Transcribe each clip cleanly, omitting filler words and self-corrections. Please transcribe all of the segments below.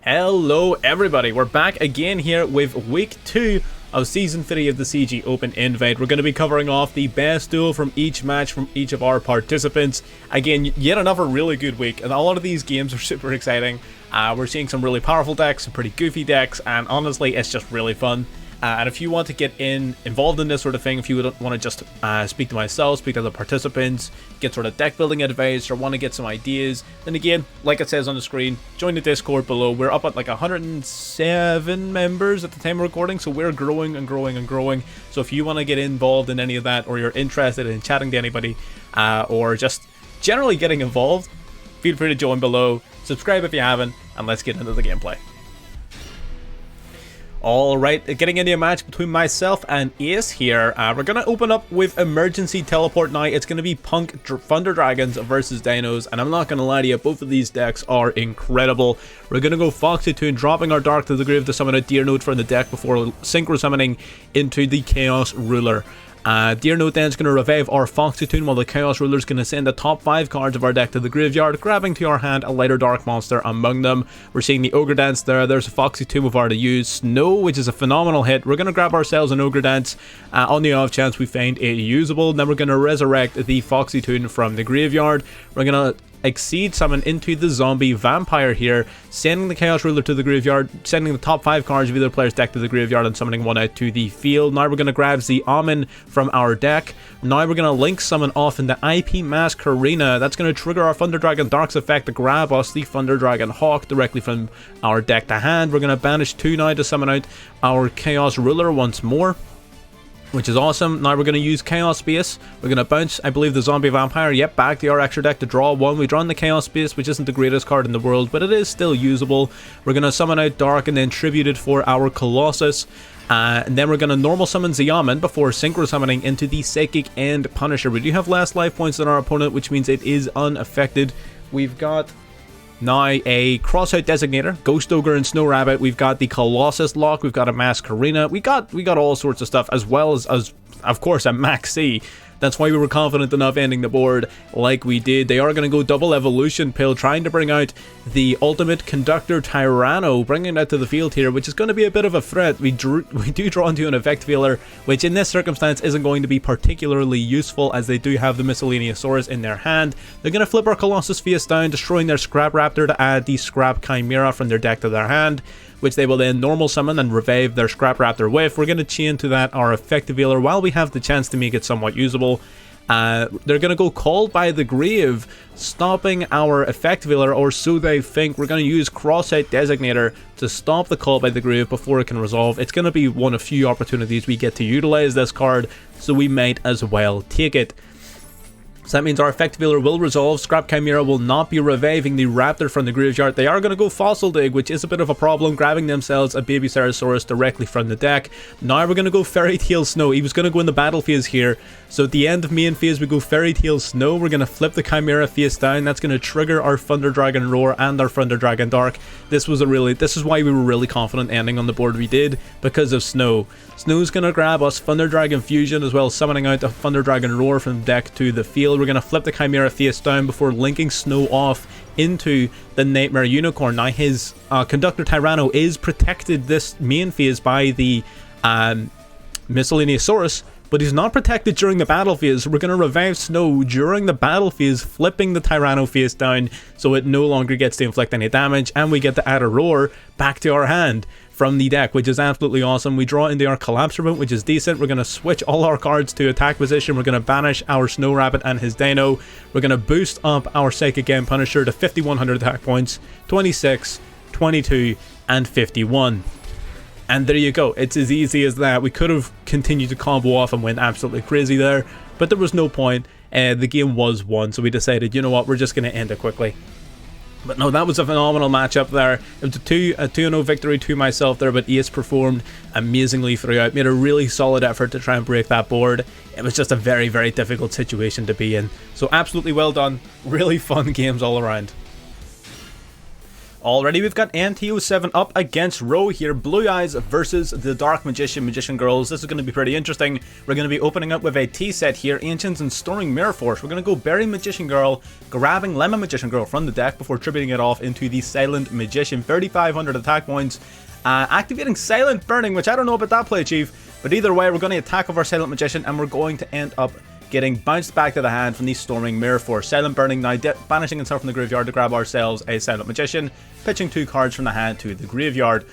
Hello everybody, we're back again here with week 2 of season 3 of the CG Open Invite. We're going to be covering off the best duel from each match from each of our participants. Again, yet another really good week, and a lot of these games are super exciting. We're seeing some really powerful decks, some pretty goofy decks, and honestly it's just really fun. And if you want to get involved in this sort of thing, if you want to just speak to myself, speak to the participants, get sort of deck building advice, or want to get some ideas, then again, like it says on the screen, join the Discord below. We're up at like 107 members at the time of recording, so we're growing and growing and growing. So if you want to get involved in any of that, or you're interested in chatting to anybody, or just generally getting involved, feel free to join below, subscribe if you haven't, and let's get into the gameplay. Alright, getting into a match between myself and Ace here. We're going to open up with Emergency Teleport now. It's going to be P.U.N.K Thunder Dragons versus Dinos, and I'm not going to lie to you, both of these decks are incredible. We're going to go Foxy Toon, dropping our Dark to the Grave to summon a Deer Note from the deck before Synchro Summoning into the Chaos Ruler. Deer Note then is going to revive our Foxy Toon, while the Chaos Ruler is going to send the top 5 cards of our deck to the graveyard, grabbing to our hand a lighter dark monster among them. We're seeing the Ogre Dance there. There's a Foxy Toon we've already used. Snow, which is a phenomenal hit. We're going to grab ourselves an Ogre Dance on the off chance we find it usable. Then we're going to resurrect the Foxy Toon from the graveyard. We're going to Exceed summon into the zombie vampire here, sending the Chaos Ruler to the graveyard, sending the top 5 cards of either player's deck to the graveyard, and summoning one out to the field. Now we're going to grab the Omen from our deck. Now we're going to link summon off into IP Masquerena. That's going to trigger our Thunder Dragon Dark's effect to grab us the Thunder Dragon Hawk directly from our deck to hand. We're going to banish 2 now to summon out our Chaos Ruler once more, which is awesome. Now we're going to use Chaos Space. We're going to bounce, I believe, the Zombie Vampire, back to our extra deck to draw 1. We draw in the Chaos Space, which isn't the greatest card in the world, but it is still usable. We're going to summon out Dark and then tribute it for our Colossus. And then we're going to normal summon Xiamen before Synchro Summoning into the Psychic and Punisher. We do have less life points than our opponent, which means it is unaffected. We've got now a Crossout Designator, Ghost Ogre and Snow Rabbit. We've got the Colossus lock. We've got a Masquerena. We got all sorts of stuff, as well as of course a Maxi. That's why we were confident enough ending the board like we did. They are going to go double Evolution Pill, trying to bring out the Ultimate Conductor Tyranno, bringing it out to the field here, which is going to be a bit of a threat. We do draw into an Effect Veiler, which in this circumstance isn't going to be particularly useful, as they do have the Miscellaneousaurus in their hand. They're going to flip our Colossus face down, destroying their Scrap Raptor to add the Scrap Chimera from their deck to their hand, which they will then normal summon and revive their Scrap Raptor with. We're going to chain to that our Effective Veiler while we have the chance to make it somewhat usable. They're going to go Called by the Grave, stopping our Effective Veiler, or so they think. We're going to use Crossout Designator to stop the Called by the Grave before it can resolve. It's going to be one of few opportunities we get to utilize this card, so we might as well take it. So that means our Effective Veiler will resolve. Scrap Chimera will not be reviving the Raptor from the graveyard. They are going to go Fossil Dig, which is a bit of a problem, grabbing themselves a Baby Ceratosaurus directly from the deck. Now we're going to go Fairy Tail Snow. He was going to go in the battle phase here. So at the end of main phase, we go Fairy Tail Snow. We're going to flip the Chimera face down. That's going to trigger our Thunder Dragon Roar and our Thunder Dragon Dark. This is why we were really confident ending on the board we did, because of Snow. Snow's going to grab us Thunder Dragon Fusion, as well as summoning out a Thunder Dragon Roar from the deck to the field. We're going to flip the Chimera face down before linking Snow off into the Nightmare Unicorn. Now his Conductor Tyranno is protected this main phase by the Miscellaneousaurus, but he's not protected during the battle phase. We're going to revive Snow during the battle phase, flipping the Tyranno face down so it no longer gets to inflict any damage, and we get to add a Roar back to our hand from the deck, which is absolutely awesome. We draw into our Collapse Remote, which is decent. We're going to switch all our cards to attack position. We're going to banish our Snow Rabbit and his Dino. We're going to boost up our Psychic and Punisher to 5100 attack points, 26, 22, and 51. And there you go. It's as easy as that. We could have continued to combo off and went absolutely crazy there, but there was no point. The game was won, so we decided, you know what, we're just going to end it quickly. But no, that was a phenomenal matchup there. It was a 2-0 victory to myself there, but Ace performed amazingly throughout. Made a really solid effort to try and break that board. It was just a very, very difficult situation to be in. So absolutely well done. Really fun games all around. Already we've got NT07 up against Ro here, Blue Eyes versus the Dark Magician, Magician Girls. This is going to be pretty interesting. We're going to be opening up with a T set here, Ancients and Storing Mirror Force. We're going to go Berry Magician Girl, grabbing Lemon Magician Girl from the deck before tributing it off into the Silent Magician. 3,500 attack points, activating Silent Burning, which I don't know about that play, Chief, but either way we're going to attack with our Silent Magician and we're going to end up getting bounced back to the hand from the Storming Mirror Force. Silent Burning now banishing itself from the graveyard to grab ourselves a Silent Magician, pitching 2 cards from the hand to the graveyard.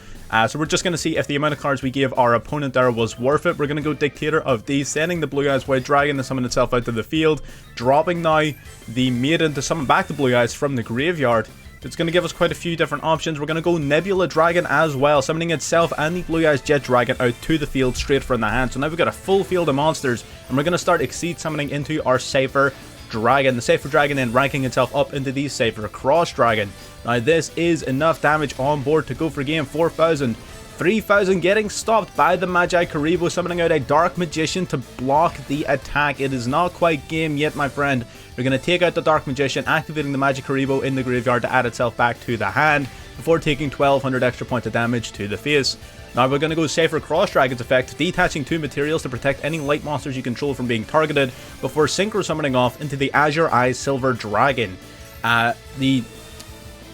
So we're just going to see if the amount of cards we gave our opponent there was worth it. We're going to go Dictator of these, sending the Blue Eyes White Dragon to summon itself out to the field, dropping now the Maiden to summon back the Blue Eyes from the graveyard. It's going to give us quite a few different options. We're going to go Nebula Dragon as well, summoning itself and the Blue Eyes Jet Dragon out to the field straight from the hand. So now we've got a full field of monsters, and we're going to start Exceed summoning into our Cypher Dragon. The Cypher Dragon then ranking itself up into the Cypher Cross Dragon. Now this is enough damage on board to go for game 4,000. 3,000 getting stopped by the Magi Karibo, summoning out a Dark Magician to block the attack. It is not quite game yet, my friend. We're going to take out the Dark Magician, activating the Magi Karibo in the graveyard to add itself back to the hand before taking 1,200 extra points of damage to the face. Now we're going to go Cypher Cross Dragon's effect, detaching 2 materials to protect any light monsters you control from being targeted before synchro summoning off into the Azure Eyes Silver Dragon. The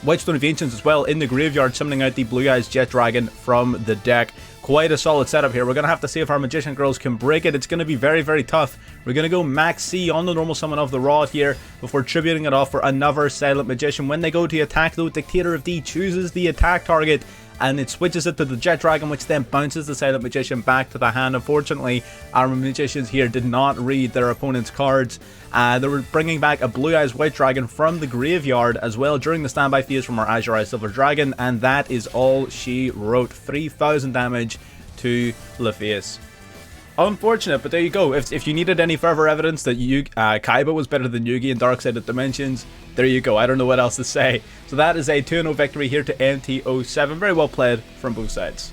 Whitestone of Ancients as well in the graveyard, summoning out the Blue Eyes Jet Dragon from the deck. Quite a solid setup here. We're going to have to see if our Magician Girls can break it. It's going to be very, very tough. We're going to go Max C on the normal summon of the Rod here before tributing it off for another Silent Magician. When they go to attack though, Dictator of D chooses the attack target and it switches it to the Jet Dragon, which then bounces the Silent Magician back to the hand. Unfortunately, our Magicians here did not read their opponent's cards. They were bringing back a Blue Eyes White Dragon from the graveyard as well during the standby phase from our Azure Eyes Silver Dragon, and that is all she wrote. 3,000 damage to LaFace. Unfortunate, but there you go. If you needed any further evidence that Kaiba was better than Yugi in Dark Side of Dimensions, there you go. I don't know what else to say. So that is a 2-0 victory here to NT07. Very well played from both sides.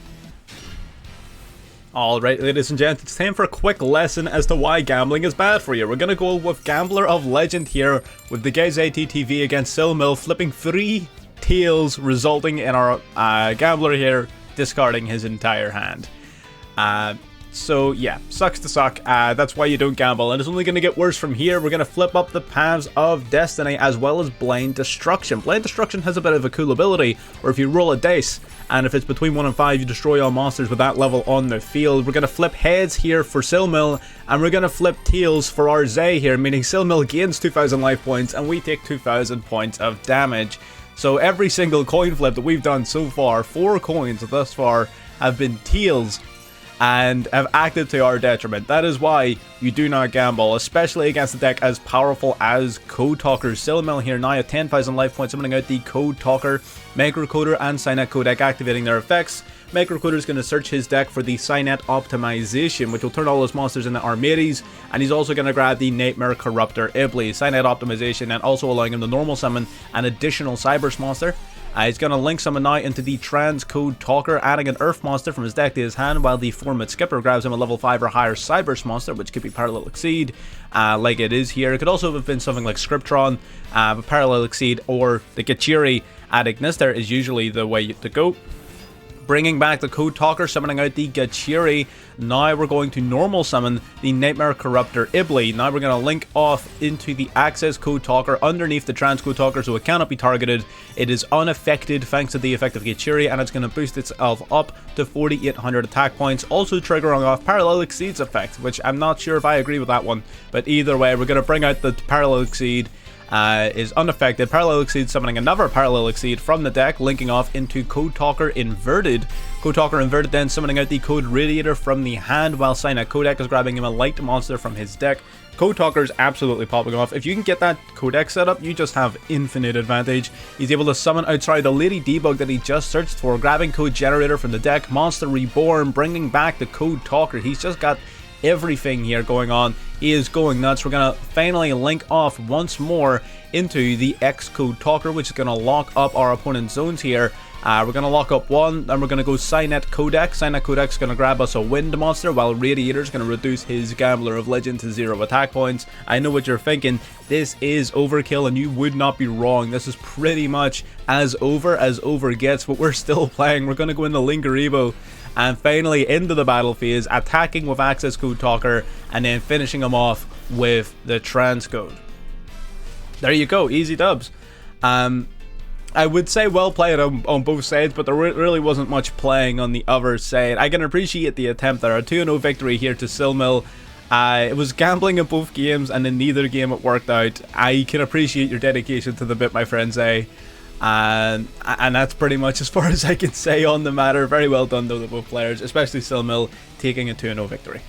Alright, ladies and gents, it's time for a quick lesson as to why gambling is bad for you. We're going to go with Gambler of Legend here with the guys ATTV against Silmill, flipping 3 tails, resulting in our Gambler here discarding his entire hand. So yeah, sucks to suck. That's why you don't gamble, and it's only going to get worse from here. We're going to flip up the Paths of Destiny as well as Blind Destruction. Blind Destruction has a bit of a cool ability where if you roll a dice and if it's between 1 and 5, you destroy all monsters with that level on the field. We're going to flip heads here for Silmill, and we're going to flip tails for our Zay here, meaning Silmill gains 2,000 life points and we take 2,000 points of damage. So every single coin flip that we've done so far, 4 coins thus far, have been tails and have acted to our detriment. That is why you do not gamble, especially against a deck as powerful as Code Talker. Silmill here now at 10,000 life points, summoning out the Code Talker, Microcoder and Signet Codec, activating their effects. Microcoder is going to search his deck for the Signet Optimization, which will turn all his monsters into Armades, and he's also going to grab the Nightmare Corruptor Iblis. Signet Optimization, and also allowing him to normal summon an additional Cybers monster. He's going to link summon now into the Transcode Talker, adding an Earth monster from his deck to his hand, while the Format Skipper grabs him a level 5 or higher Cybers monster, which could be Parallel Exceed, like it is here. It could also have been something like Scriptron, but Parallel Exceed or the Gachiri at Ignister is usually the way to go. Bringing back the Code Talker, summoning out the Gachiri. Now we're going to normal summon the Nightmare Corruptor Iblis. Now we're going to link off into the Access Code Talker underneath the Transcode Talker, so it cannot be targeted. It is unaffected thanks to the effect of Gachiri, and it's going to boost itself up to 4,800 attack points, also triggering off Parallel Exceed's effect, which I'm not sure if I agree with that one. But either way, we're going to bring out the Parallel Exceed. Is unaffected. Parallel Exceed summoning another Parallel Exceed from the deck, linking off into Code Talker Inverted. Code Talker Inverted then summoning out the Code Radiator from the hand, while Signet Codec is grabbing him a light monster from his deck. Code Talker is absolutely popping off. If you can get that Codec set up, you just have infinite advantage. He's able to summon outside the Lady Debug that he just searched for, grabbing Code Generator from the deck, Monster Reborn, bringing back the Code Talker. He's just got everything here going on. He is going nuts. We're going to finally link off once more into the X Code Talker, which is going to lock up our opponent's zones here. We're going to lock up one, then we're going to go Signet Codex. Signet Codex is going to grab us a Wind monster, while Radiator is going to reduce his Gambler of Legend to 0 attack points. I know what you're thinking, this is overkill, and you would not be wrong. This is pretty much as over gets, but we're still playing. We're going to go into Linkuriboh, and finally into the battle phase, attacking with Access Code Talker, and then finishing him off with the Transcode. There you go, easy dubs. I would say well played on both sides, but there really wasn't much playing on the other side. I can appreciate the attempt there. A 2-0 victory here to Silmill. It was gambling in both games, and in neither game it worked out. I can appreciate your dedication to the bit, my friends, and that's pretty much as far as I can say on the matter. Very well done though to both players, especially Silmill taking a 2-0 victory.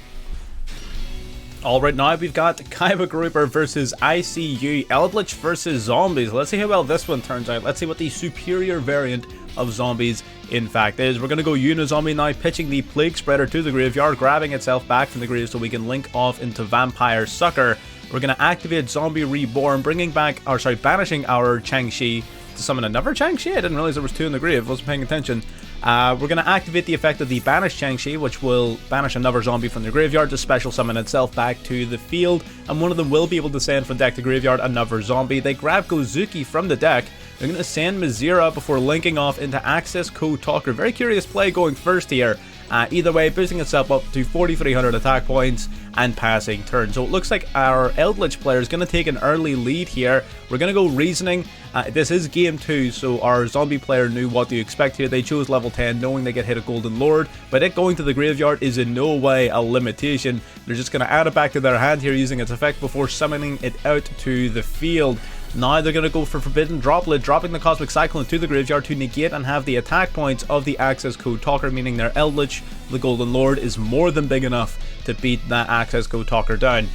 Alright, now we've got Kaiba Grouper versus ICU, Eldritch versus Zombies. Let's see how well this one turns out. Let's see what the superior variant of zombies in fact is. We're going to go Unizombie now, pitching the Plague Spreader to the graveyard, grabbing itself back from the grave so we can link off into Vampire Sucker. We're going to activate Zombie Reborn, banishing our Changshi to summon another Changshi. I didn't realize there was two in the grave, wasn't paying attention. We're going to activate the effect of the Banished Changshi, which will banish another zombie from the graveyard to special summon itself back to the field, and one of them will be able to send from deck to graveyard another zombie. They grab Gozuki from the deck. They're going to send Mizira before linking off into Access Code Talker. Very curious play going first here. Either way, boosting itself up to 4,300 attack points and passing turn. So it looks like our Eldritch player is going to take an early lead here. We're going to go Reasoning. This is game 2, so our zombie player knew what to expect here. They chose level 10 knowing they get hit a Golden Lord, but it going to the graveyard is in no way a limitation. They're just going to add it back to their hand here using its effect before summoning it out to the field. Now they're going to go for Forbidden Droplet, dropping the Cosmic Cyclone to the graveyard to negate and have the attack points of the Access Code Talker, meaning their Eldritch, the Golden Lord, is more than big enough to beat that Access Code Talker down.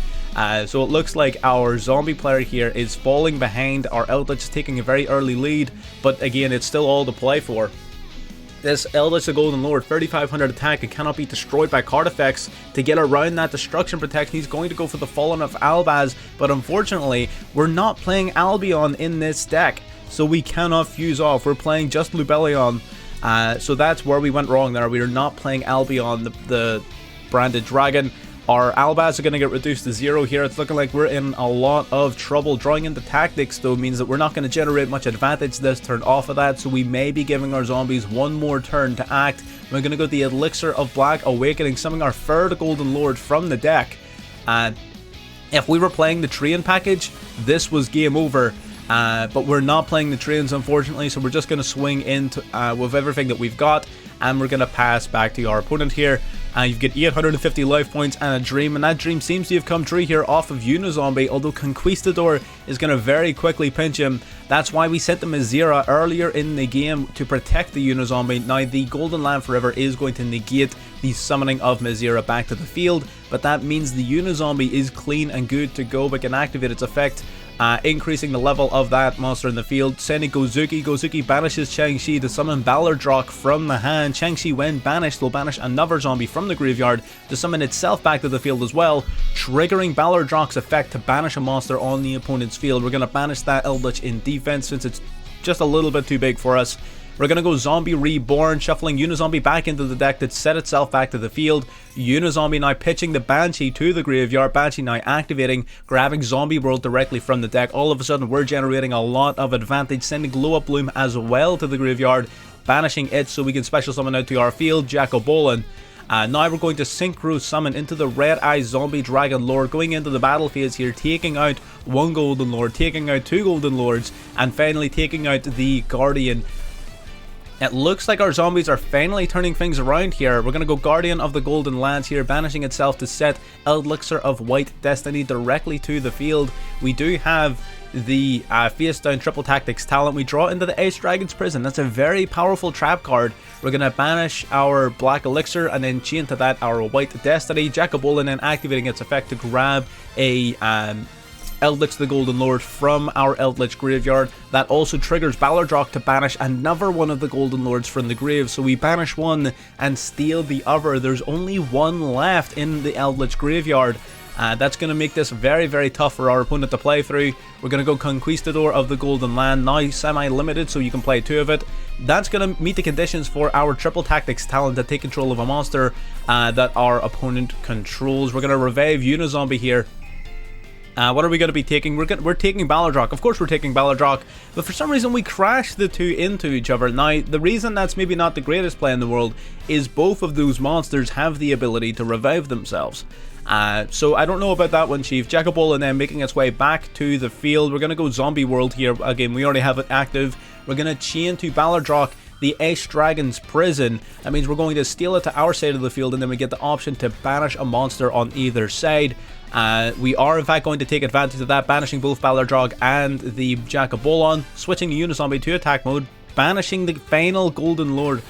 So it looks like our zombie player here is falling behind. Our Eldritch taking a very early lead, but again, it's still all to play for. This Eldritch the Golden Lord, 3,500 attack, and cannot be destroyed by card effects. To get around that destruction protection, he's going to go for the Fallen of Albaz, but unfortunately, we're not playing Albion in this deck, so we cannot fuse off. We're playing just Lubellion, so that's where we went wrong there. We are not playing Albion, the branded dragon. Our Albaz are going to get reduced to 0 here. It's looking like we're in a lot of trouble. Drawing into tactics though means that we're not going to generate much advantage this turn off of that, so we may be giving our zombies one more turn to act. We're going to go the Elixir of Black Awakening, summoning our third Golden Lord from the deck. And if we were playing the train package, this was game over. But we're not playing the trains, unfortunately, so we're just going to swing into with everything that we've got, and we're going to pass back to our opponent here. You've got 850 life points and a dream, and that dream seems to have come true here off of Unizombie, although Conquistador is going to very quickly pinch him. That's why we sent the Mizira earlier in the game to protect the Unizombie. Now, the Golden Land Forever is going to negate the summoning of Mizira back to the field, but that means the Unizombie is clean and good to go. We can activate its effect, increasing the level of that monster in the field. Sending Gozuki. Gozuki banishes Changshi to summon Ballardrock from the hand. Changshi, when banished, will banish another zombie from the graveyard to summon itself back to the field as well, triggering Ballardrock's effect to banish a monster on the opponent's field. We're going to banish that Eldritch in defense since it's just a little bit too big for us. We're going to go Zombie Reborn, shuffling Unizombie back into the deck to set itself back to the field. Unizombie now pitching the Banshee to the graveyard. Banshee now activating, grabbing Zombie World directly from the deck. All of a sudden, we're generating a lot of advantage, sending Glow Up Bloom as well to the graveyard, banishing it so we can special summon out to our field, Jacobolin. Now we're going to Synchro Summon into the Red Eye Zombie Dragon Lord, going into the battle phase here, taking out one Golden Lord, taking out two Golden Lords, and finally taking out the Guardian. It looks like our zombies are finally turning things around here. We're going to go Guardian of the Golden Lands here, banishing itself to set Elixir of White Destiny directly to the field. We do have the Face Down Triple Tactics talent. We draw into the Ace Dragon's Prison. That's a very powerful trap card. We're going to banish our Black Elixir and then chain to that our White Destiny. Jacobolin then activating its effect to grab a Eldritch the Golden Lord from our Eldritch graveyard. That also triggers Ballardrock to banish another one of the Golden Lords from the grave. So we banish one and steal the other. There's only one left in the Eldritch graveyard. That's going to make this very, very tough for our opponent to play through. We're going to go Conquistador of the Golden Land, now semi-limited, so you can play 2 of it. That's going to meet the conditions for our Triple Tactics talent to take control of a monster that our opponent controls. We're going to revive Unizombie here. What are we going to be taking? We're taking Balladrock. Of course we're taking Balladrock, but for some reason we crash the 2 into each other. Now, the reason that's maybe not the greatest play in the world is both of those monsters have the ability to revive themselves. So I don't know about that one, Chief. Jacobol and then making its way back to the field. We're going to go Zombie World here. Again, we already have it active. We're going to chain to Balladrock the Ace Dragon's Prison. That means we're going to steal it to our side of the field, and then we get the option to banish a monster on either side. We are in fact going to take advantage of that, banishing both Balladrock and the Jacobolon, switching the Unizombie to attack mode, banishing the final Golden Lord.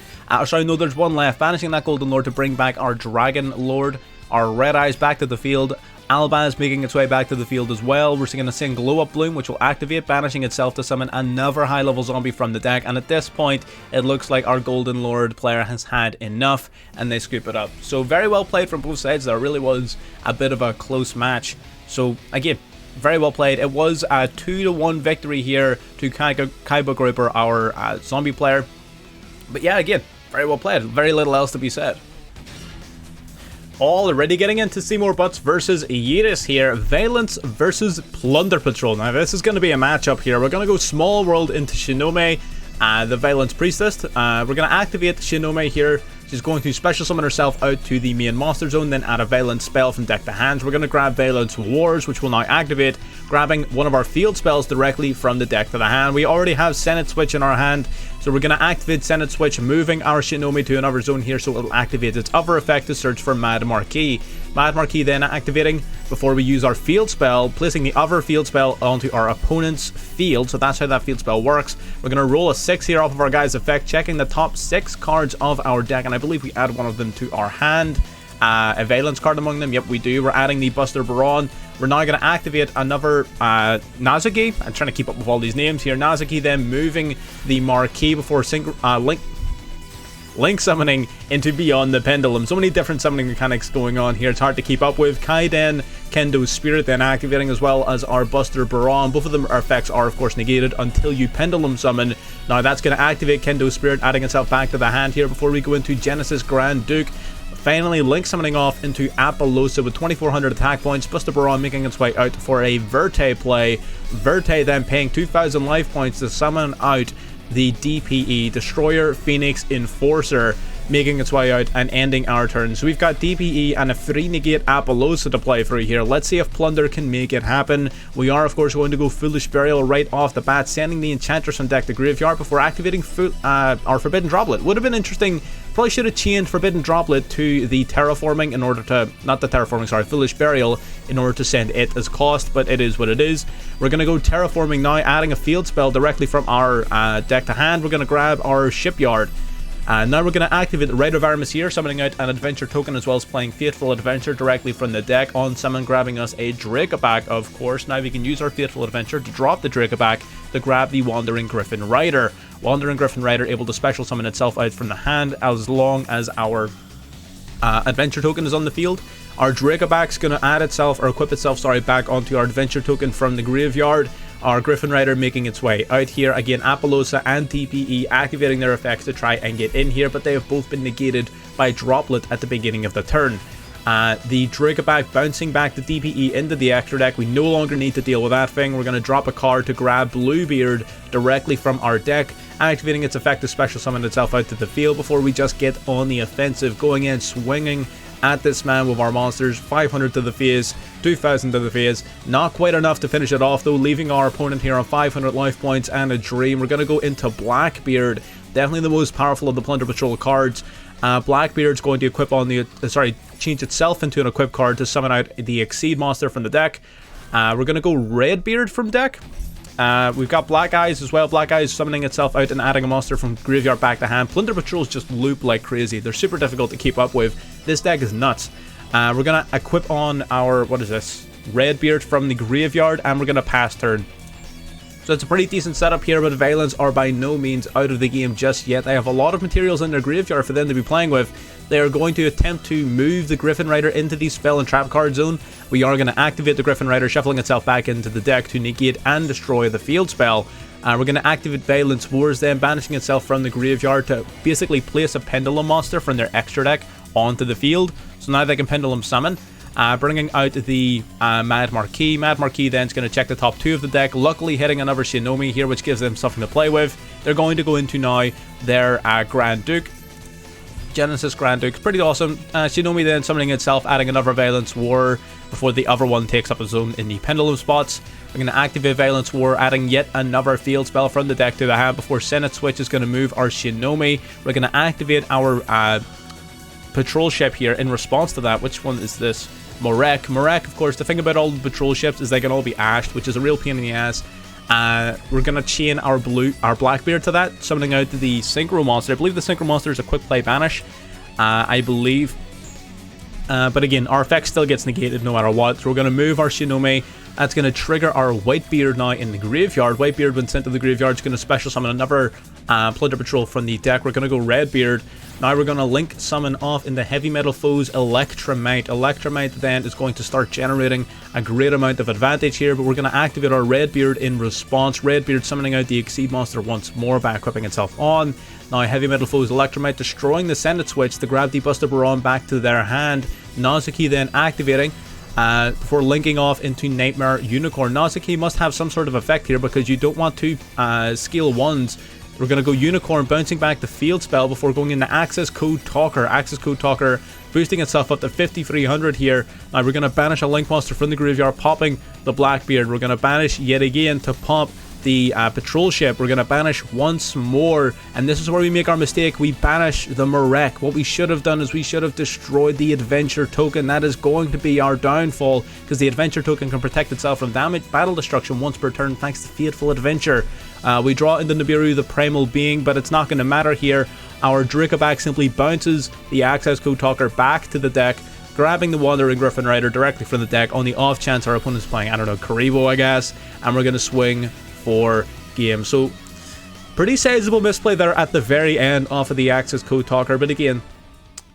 Sorry, no, there's one left. Banishing that Golden Lord to bring back our Dragon Lord. Our Red Eyes back to the field. Albaz making its way back to the field as well. We're going to sing Glow Up Bloom, which will activate, banishing itself to summon another high-level zombie from the deck. And at this point, it looks like our Golden Lord player has had enough, and they scoop it up. So very well played from both sides. There really was a bit of a close match. So again, very well played. It was a 2-1 victory here to Kaiba Grouper, our zombie player. But yeah, again, very well played. Very little else to be said. Already getting into Seymour Butts versus Yetis here. Valence versus Plunder Patrol. Now this is going to be a matchup here. We're going to go Small World into Shinome, the Valence Priestess. We're going to activate Shinome here. She's going to special summon herself out to the main monster zone, then add a Valence spell from deck to hand. We're going to grab Valence Wars, which will now activate, grabbing one of our field spells directly from the deck to the hand. We already have Senate Switch in our hand, so we're going to activate Senate Switch, moving our Shinome to another zone here, so it'll activate its other effect to search for Mad Marquis. Mad Marquis then activating before we use our field spell, placing the other field spell onto our opponent's field. So that's how that field spell works. We're going to roll a 6 here off of our guy's effect, checking the top 6 cards of our deck, and I believe we add one of them to our hand. A Valence card among them. Yep, we do. We're adding the Buster Baron. We're now going to activate another Nazuki. I'm trying to keep up with all these names here. Nazuki then moving the Marquis before Link summoning into Beyond the Pendulum. So many different summoning mechanics going on here. It's hard to keep up with. Kaiden, Kendo's Spirit then activating, as well as our Buster Baron. Both of them effects are of course negated until you Pendulum summon. Now that's going to activate Kendo's Spirit, adding itself back to the hand here before we go into Genesis Grand Duke. Finally, Link summoning off into Apollosa with 2400 attack points. Buster Baron making its way out for a Verte play. Verte then paying 2000 life points to summon out the DPE, Destroyer Phoenix Enforcer, making its way out and ending our turn. So we've got DPE and a 3-negate Apollosa to play through here. Let's see if Plunder can make it happen. We are of course going to go Foolish Burial right off the bat, sending the Enchantress from deck to graveyard before activating our Forbidden Droplet. Would have been interesting. Probably should have chained Forbidden Droplet to the Terraforming in order to, not the Terraforming, sorry, Foolish Burial, in order to send it as cost, but it is what it is. We're going to go Terraforming now, adding a field spell directly from our deck to hand. We're going to grab our Shipyard. Now we're going to activate the Rite of Aramis here, summoning out an adventure token, as well as playing Fateful Adventure directly from the deck on summon, grabbing us a Dracoback, of course. Now we can use our Fateful Adventure to drop the Dracoback to grab the Wandering Griffin Rider. Wandering Griffin Rider able to special summon itself out from the hand as long as our adventure token is on the field. Our Dracoback's going to add itself, or equip itself, sorry, back onto our adventure token from the graveyard. Our Griffin Rider making its way out here. Again, Apollosa and DPE activating their effects to try and get in here, but they have both been negated by Droplet at the beginning of the turn. The Dracoback bouncing back the DPE into the extra deck. We no longer need to deal with that thing. We're going to drop a card to grab Bluebeard directly from our deck, activating its effect to special summon itself out to the field before we just get on the offensive, going in swinging at this man with our monsters. 500 to the face, 2000 to the face. Not quite enough to finish it off though, leaving our opponent here on 500 life points and a dream. We're going to go into Blackbeard, definitely the most powerful of the Plunder Patrol cards. Blackbeard's going to equip on the change itself into an equip card to summon out the Exceed monster from the deck. We're going to go Redbeard from deck. We've got Black Eyes as well. Black Eyes summoning itself out and adding a monster from graveyard back to hand. Plunder Patrols just loop like crazy. They're super difficult to keep up with. This deck is nuts. We're going to equip on our, what is this? Redbeard from the graveyard, and we're going to pass turn. So it's a pretty decent setup here, but Valence are by no means out of the game just yet. They have a lot of materials in their graveyard for them to be playing with. They are going to attempt to move the Griffin Rider into the spell and trap card zone. We are going to activate the Griffin Rider, shuffling itself back into the deck to negate and destroy the field spell. We're going to activate Valence Wars, then banishing itself from the graveyard to basically place a Pendulum monster from their extra deck onto the field. So now they can Pendulum Summon. Bringing out the Mad Marquis. Mad Marquis then is going to check the top 2 of the deck, luckily hitting another Shinomi here, which gives them something to play with. They're going to go into now their Grand Duke. Genesis Grand Duke, pretty awesome. Shinomi then summoning itself, adding another Valence War before the other one takes up a zone in the Pendulum spots. We're going to activate Valence War, adding yet another field spell from the deck to the hand before Senate Switch is going to move our Shinomi. We're going to activate our patrol ship here in response to that. Which one is this? Morek. Morek, of course, the thing about all the patrol ships is they can all be ashed, which is a real pain in the ass. We're going to chain our Blackbeard to that, summoning out the Synchro Monster. I believe the Synchro Monster is a quick play banish, I believe. But again, our effect still gets negated no matter what. So we're going to move our Shinomi. That's going to trigger our Whitebeard now in the graveyard. Whitebeard, when sent to the graveyard, is going to special summon another Plunder Patrol from the deck. We're going to go Redbeard. Now we're going to link summon off into Heavy Metal Foes Electromite. Electromite then is going to start generating a great amount of advantage here, but we're going to activate our Redbeard in response. Redbeard summoning out the Exceed monster once more by equipping itself on. Now Heavy Metal Foes Electromite destroying the Senate Switch, the Gravity Buster Baron back to their hand. Nazuki then activating before linking off into Nightmare Unicorn. Nazuki must have some sort of effect here because you don't want to scale 1s. We're going to go Unicorn, bouncing back the field spell before going into Access Code Talker. Access Code Talker boosting itself up to 5300 here. Now we're going to banish a Link monster from the graveyard, popping the Blackbeard. We're going to banish yet again to pop the patrol ship. We're going to banish once more, and this is where we make our mistake. We banish the Morek. What we should have done is we should have destroyed the adventure token. That is going to be our downfall, because the adventure token can protect itself from damage, battle destruction once per turn thanks to Fateful Adventure. We draw into Nibiru the Primal Being, but it's not going to matter here. Our Dracoback simply bounces the Access Code Talker back to the deck, grabbing the Wandering Griffin Rider directly from the deck on the off chance our opponent's playing, I don't know, Karibo, I guess, and we're going to swing for game. So pretty sizable misplay there at the very end off of the Access Code Talker, but again,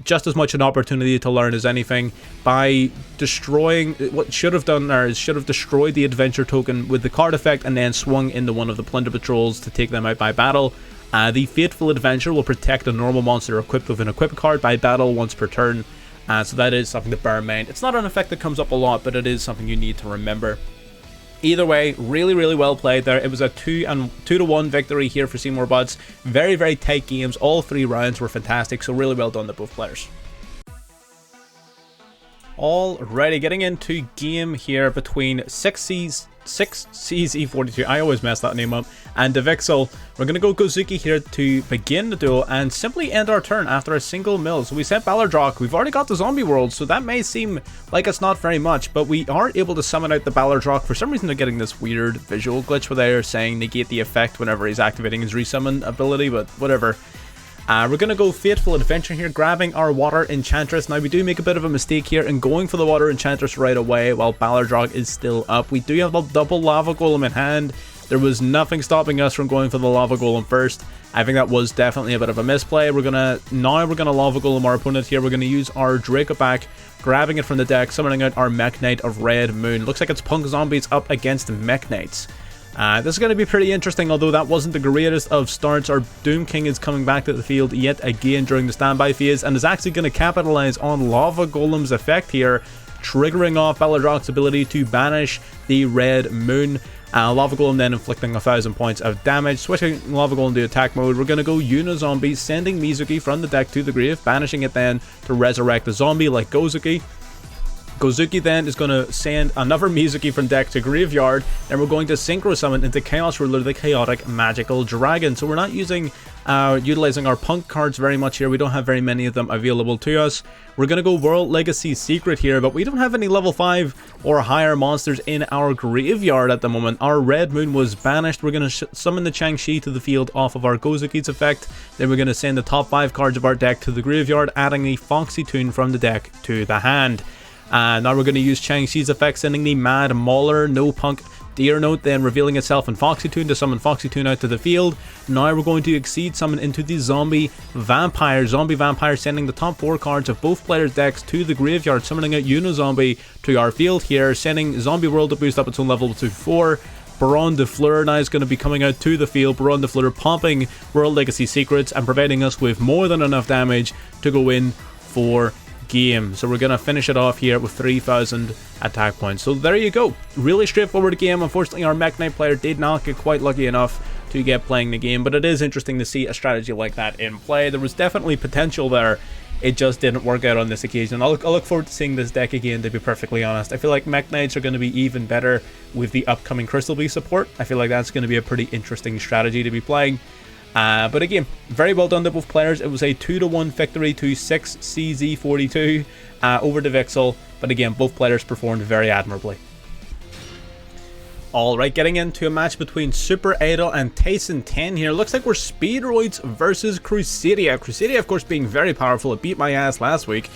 just as much an opportunity to learn as anything. By destroying, what should have done there is should have destroyed the adventure token with the card effect and then swung into one of the Plunder Patrols to take them out by battle. The Fateful Adventure will protect a normal monster equipped with an equip card by battle once per turn, so that is something to bear in mind. It's not an effect that comes up a lot, but it is something you need to remember. Either way, really, really well played there. It was a 2-1 victory here for Seymour Butts. Very, very tight games. All 3 rounds were fantastic, so really well done to both players. Alrighty, getting into game here between 6CZ42, I always mess that name up, and Devixel. We're going to go Gozuki here to begin the duel and simply end our turn after a single mill. So we sent Ballardrock. We've already got the zombie world, so that may seem like it's not very much, but we are able to summon out the Ballardrock. For some reason they're getting this weird visual glitch where they're saying negate the effect whenever he's activating his resummon ability, but whatever. We're going to go Fateful Adventure here, grabbing our Water Enchantress. Now, we do make a bit of a mistake here in going for the Water Enchantress right away while Ballardrock is still up. We do have the double Lava Golem in hand. There was nothing stopping us from going for the Lava Golem first. I think that was definitely a bit of a misplay. Now we're gonna Lava Golem our opponent here. We're going to use our Dracoback, grabbing it from the deck, summoning out our Mech Knight of Red Moon. Looks like it's Punk Zombies up against Mech Knights. This is going to be pretty interesting, although that wasn't the greatest of starts. Our Doom King is coming back to the field yet again during the standby phase and is actually going to capitalize on Lava Golem's effect here, triggering off Ballardrock's ability to banish the Red Moon. Lava Golem then inflicting 1000 points of damage. Switching Lava Golem to attack mode, we're going to go Unizombie, sending Mizuki from the deck to the grave, banishing it then to resurrect the zombie like Gozuki. Gozuki then is going to send another Mizuki from deck to graveyard, and we're going to Synchro Summon into Chaos Ruler, the Chaotic Magical Dragon. So we're not utilizing our Punk cards very much here. We don't have very many of them available to us. We're going to go World Legacy Secret here, but we don't have any level 5 or higher monsters in our graveyard at the moment. Our Red Moon was banished. We're going to summon the Changshi to the field off of our Gozuki's effect. Then we're going to send the top 5 cards of our deck to the graveyard, adding the Foxy Tune from the deck to the hand. Now we're going to use Changshi's effect, sending the Mad Mauler, no Punk Deer Note then revealing itself in Foxy Toon to summon Foxy Toon out to the field. Now we're going to Exceed Summon into the Zombie Vampire. Zombie Vampire sending the top 4 cards of both players' decks to the graveyard, summoning out Unizombie to our field here, sending Zombie World to boost up its own level to 4. Baron de Fleur now is going to be coming out to the field. Baron de Fleur popping World Legacy Secrets and providing us with more than enough damage to go in for game. So we're going to finish it off here with 3,000 attack points. So there you go. Really straightforward game. Unfortunately, our Mech Knight player did not get quite lucky enough to get playing the game, but it is interesting to see a strategy like that in play. There was definitely potential there. It just didn't work out on this occasion. I'll look forward to seeing this deck again, to be perfectly honest. I feel like Mech Knights are going to be even better with the upcoming Crystal Beast support. I feel like that's going to be a pretty interesting strategy to be playing. But again, very well done to both players. It was a 2-1 victory to 6CZ42 over the Vixel. But again, both players performed very admirably. Alright, getting into a match between Super Idol and Tyson 10 here. Looks like we're Speedroids versus Crusadia. Crusadia, of course, being very powerful. It beat my ass last week.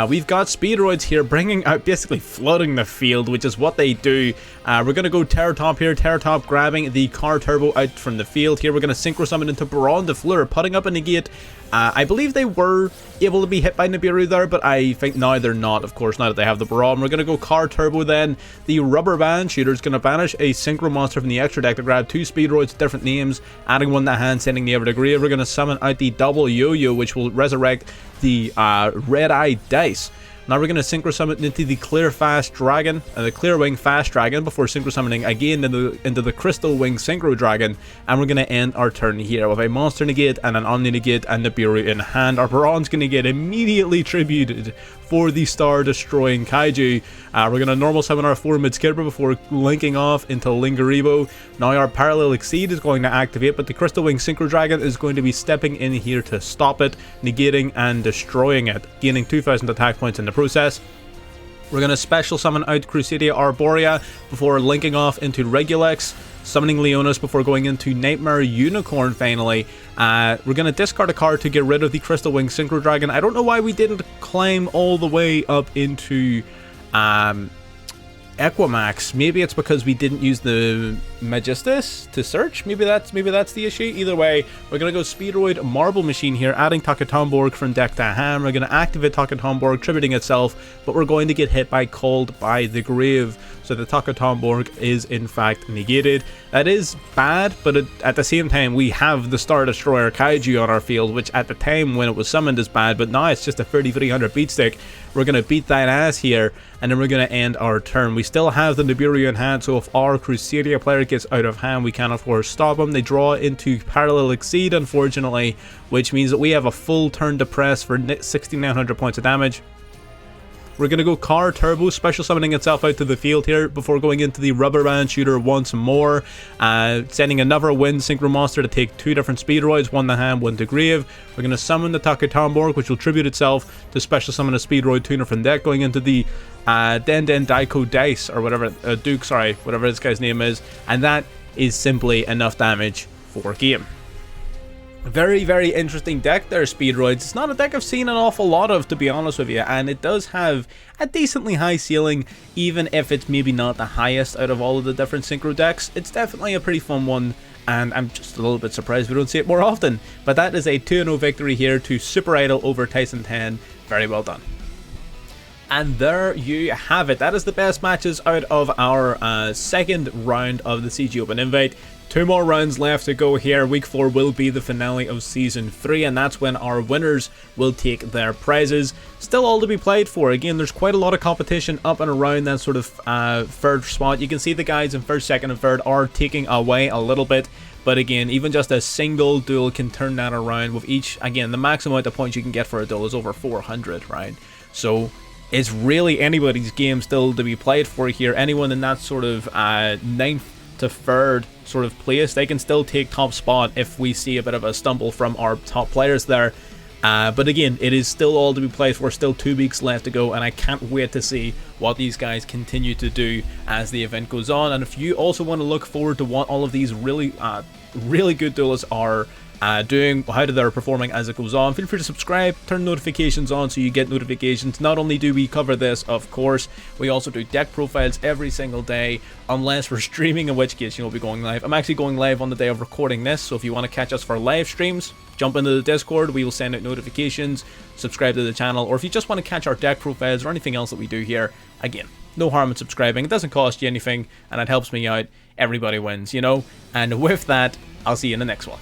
We've got Speedroids here bringing out, basically flooding the field, which is what they do. We're going to go Terror Top here. Terror Top grabbing the Car Turbo out from the field here. We're going to Synchro Summon into Baron de Fleur, putting up a negate. I believe they were able to be hit by Nibiru there, but I think now they're not, of course, now that they have the Baron. We're going to go Car Turbo then. The Rubber Band Shooter is going to banish a Synchro monster from the extra deck to grab 2 Speedroids, different names, adding one to hand, sending the other to grave. We're going to summon out the Double Yo-Yo, which will resurrect the Red Eye Dice. Now we're going to Synchro Summon into the Clear Fast Dragon, the Clear Wing Fast Dragon, before Synchro Summoning again into the Crystal Wing Synchro Dragon, and we're going to end our turn here with a Monster Negate and an Omni Negate and Nibiru in hand. Our Baron's going to get immediately tributed for the Star Destroying Kaiju. We're going to normal summon our 4 Mid-Skipper before linking off into Lingaribo. Now our Parallel Exceed is going to activate, but the Crystal Wing Synchro Dragon is going to be stepping in here to stop it, negating and destroying it, gaining 2,000 attack points in the process. We're going to special summon out Crusadia Arborea before linking off into Regulex, summoning Leonis before going into Nightmare Unicorn finally. We're going to discard a card to get rid of the Crystal Wing Synchro Dragon. I don't know why we didn't climb all the way up into Equimax. Maybe it's because we didn't use the Magistus to search. Maybe that's the issue. Either way, we're gonna go Speedroid Marble Machine here, adding Takatomborg from deck to hand. We're gonna activate Takatomborg, tributing itself, but we're going to get hit by Called by the Grave. So the Takatomborg is in fact negated. That is bad, but at the same time, we have the Star Destroyer Kaiju on our field, which at the time when it was summoned is bad, but now it's just a 3300 beat stick. We're going to beat that ass here, and then we're going to end our turn. We still have the Nibiru in hand, so if our Crusadia player gets out of hand, we can of course stop them. They draw into Parallel Exceed, unfortunately, which means that we have a full turn to press for 6,900 points of damage. We're going to go Car Turbo, special summoning itself out to the field here before going into the Rubber Band Shooter once more, sending another Wind Synchro Monster to take 2 different Speedroids, one to hand, one to grave. We're going to summon the Takatomborg, which will tribute itself to special summon a Speedroid tuner from deck, going into the Den Daiko Dice, or whatever, Duke, sorry, whatever this guy's name is, and that is simply enough damage for game. Very, very interesting deck there, Speedroids. It's not a deck I've seen an awful lot of, to be honest with you, and it does have a decently high ceiling, even if it's maybe not the highest out of all of the different Synchro decks. It's definitely a pretty fun one, and I'm just a little bit surprised we don't see it more often. But that is a 2-0 victory here to Super Idol over Tyson 10. Very well done. And there you have it. That is the best matches out of our second round of the CG Open Invite. 2 more rounds left to go here. Week 4 will be the finale of Season 3, and that's when our winners will take their prizes. Still all to be played for. Again, there's quite a lot of competition up and around that sort of third spot. You can see the guys in first, second, and third are taking away a little bit. But again, even just a single duel can turn that around with each. Again, the maximum amount of points you can get for a duel is over 400, right? So it's really anybody's game still to be played for here. Anyone in that sort of 9th to 3rd sort of place, they can still take top spot if we see a bit of a stumble from our top players there. But again, it is still all to be played for, still 2 weeks left to go, and I can't wait to see what these guys continue to do as the event goes on. And if you also want to look forward to what all of these really good duelists are doing, how they're performing as it goes on. Feel free to subscribe, turn notifications on so you get notifications. Not only do we cover this, of course, we also do deck profiles every single day, unless we're streaming, in which case, you know, we'll be going live. I'm actually going live on the day of recording this, so if you want to catch us for live streams, jump into the Discord, we will send out notifications, subscribe to the channel, or if you just want to catch our deck profiles or anything else that we do here, again, no harm in subscribing. It doesn't cost you anything, and it helps me out. Everybody wins, you know? And with that, I'll see you in the next one.